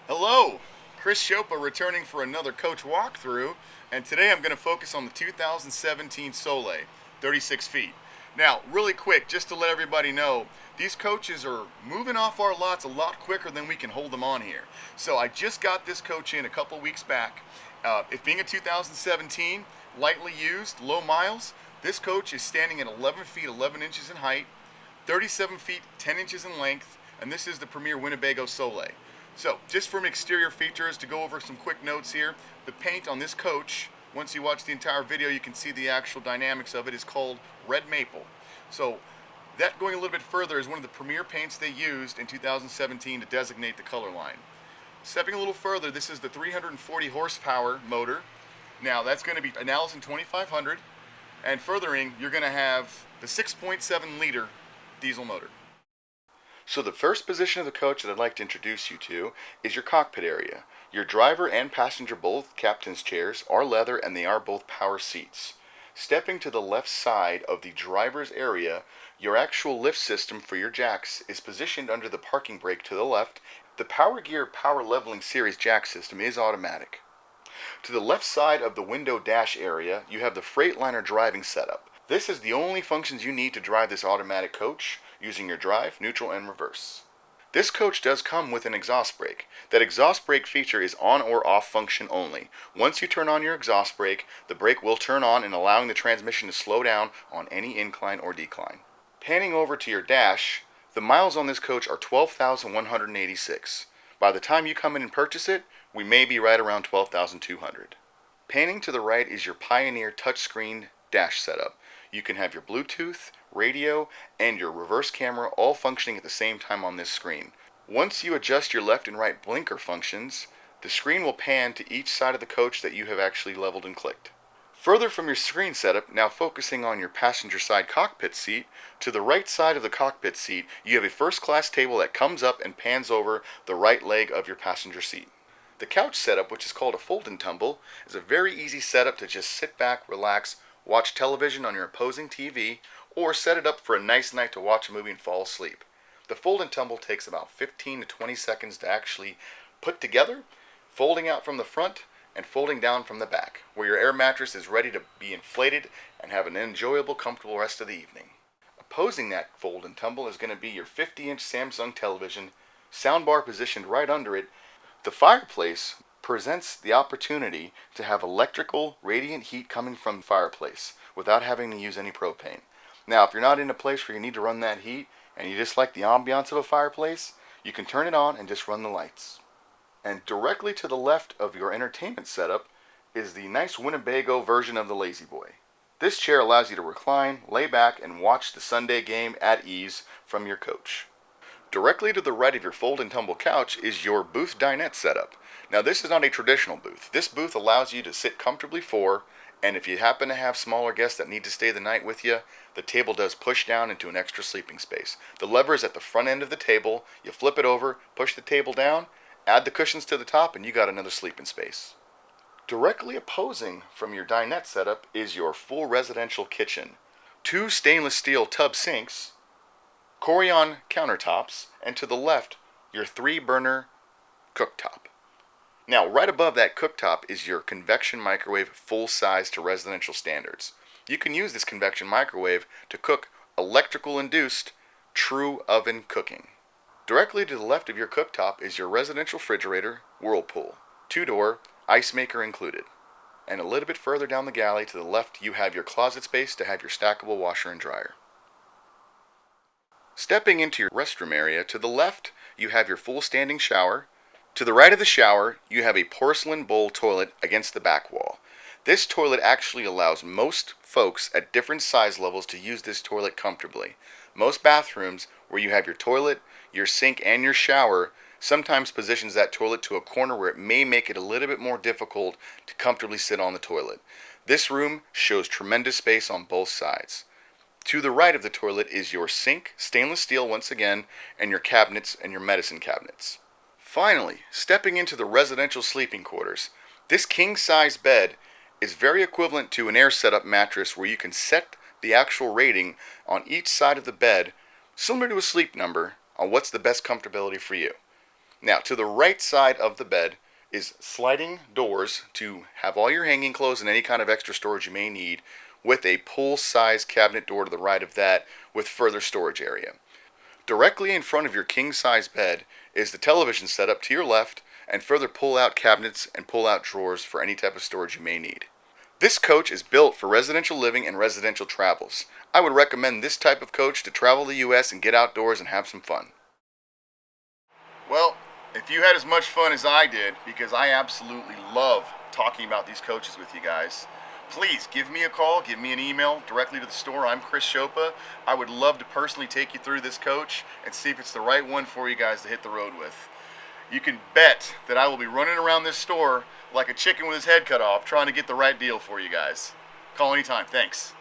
Hello, Chris.Szopa returning for another coach walkthrough, and today I'm going to focus on the 2017 Solei, 36 feet. Now, really quick, just to let everybody know, these coaches are moving off our lots a lot quicker than we can hold them on here. So I just got this coach in a couple weeks back. It being a 2017, lightly used, low miles, this coach is standing at 11 feet 11 inches in height, 37 feet 10 inches in length, and this is the premier Winnebago Solei. So, just from exterior features, to go over some quick notes here, the paint on this coach, once you watch the entire video, you can see the actual dynamics of it, is called red maple. So, that going a little bit further is one of the premier paints they used in 2017 to designate the color line. Stepping a little further, this is the 340 horsepower motor. Now, that's going to be an Allison 2500, and furthering, you're going to have the 6.7 liter diesel motor. So the first position of the coach that I'd like to introduce you to is your cockpit area. Your driver and passenger, both captain's chairs, are leather and they are both power seats. Stepping to the left side of the driver's area, your actual lift system for your jacks is positioned under the parking brake to the left. The Power Gear Power Leveling Series jack system is automatic. To the left side of the window dash area, you have the Freightliner driving setup. This is the only functions you need to drive this automatic coach, using your drive, neutral, and reverse. This coach does come with an exhaust brake. That exhaust brake feature is on or off function only. Once you turn on your exhaust brake, the brake will turn on and allowing the transmission to slow down on any incline or decline. Panning over to your dash, the miles on this coach are 12,186. By the time you come in and purchase it, we may be right around 12,200. Panning to the right is your Pioneer touchscreen dash setup. You can have your Bluetooth, radio, and your reverse camera all functioning at the same time on this screen. Once you adjust your left and right blinker functions, the screen will pan to each side of the coach that you have actually leveled and clicked. Further from your screen setup, now focusing on your passenger side cockpit seat, to the right side of the cockpit seat, you have a first class table that comes up and pans over the right leg of your passenger seat. The couch setup, which is called a fold and tumble, is a very easy setup to just sit back, relax, watch television on your opposing TV, or set it up for a nice night to watch a movie and fall asleep. The fold and tumble takes about 15 to 20 seconds to actually put together, folding out from the front and folding down from the back, where your air mattress is ready to be inflated and have an enjoyable, comfortable rest of the evening. Opposing that fold and tumble is going to be your 50-inch Samsung television, soundbar positioned right under it. The fireplace presents the opportunity to have electrical radiant heat coming from the fireplace without having to use any propane. Now, if you're not in a place where you need to run that heat and you just like the ambiance of a fireplace, you can turn it on and just run the lights. And directly to the left of your entertainment setup is the nice Winnebago version of the Lazy Boy. This chair allows you to recline, lay back, and watch the Sunday game at ease from your coach. Directly to the right of your fold and tumble couch is your booth dinette setup. Now, this is not a traditional booth. This booth allows you to sit comfortably four, and if you happen to have smaller guests that need to stay the night with you, the table does push down into an extra sleeping space. The lever is at the front end of the table. You flip it over, push the table down, add the cushions to the top, and you got another sleeping space. Directly opposing from your dinette setup is your full residential kitchen. Two stainless steel tub sinks, Corian countertops, and to the left, your 3-burner cooktop. Now, right above that cooktop is your convection microwave, full size to residential standards. You can use this convection microwave to cook electrical-induced true oven cooking. Directly to the left of your cooktop is your residential refrigerator, Whirlpool, 2-door, ice maker included. And a little bit further down the galley to the left, you have your closet space to have your stackable washer and dryer. Stepping into your restroom area, to the left, you have your full standing shower. To the right of the shower, you have a porcelain bowl toilet against the back wall. This toilet actually allows most folks at different size levels to use this toilet comfortably. Most bathrooms, where you have your toilet, your sink, and your shower, sometimes positions that toilet to a corner where it may make it a little bit more difficult to comfortably sit on the toilet. This room shows tremendous space on both sides. To the right of the toilet is your sink, stainless steel once again, and your cabinets and your medicine cabinets. Finally, stepping into the residential sleeping quarters, this king-size bed is very equivalent to an air setup mattress where you can set the actual rating on each side of the bed, similar to a sleep number, on what's the best comfortability for you. Now, to the right side of the bed is sliding doors to have all your hanging clothes and any kind of extra storage you may need, with a pull-size cabinet door to the right of that with further storage area. Directly in front of your king-size bed is the television setup to your left, and further pull-out cabinets and pull-out drawers for any type of storage you may need. This coach is built for residential living and residential travels. I would recommend this type of coach to travel the U.S. and get outdoors and have some fun. Well, if you had as much fun as I did, because I absolutely love talking about these coaches with you guys, please give me a call, give me an email directly to the store. I'm Chris.Szopa. I would love to personally take you through this coach and see if it's the right one for you guys to hit the road with. You can bet that I will be running around this store like a chicken with his head cut off, trying to get the right deal for you guys. Call anytime. Thanks.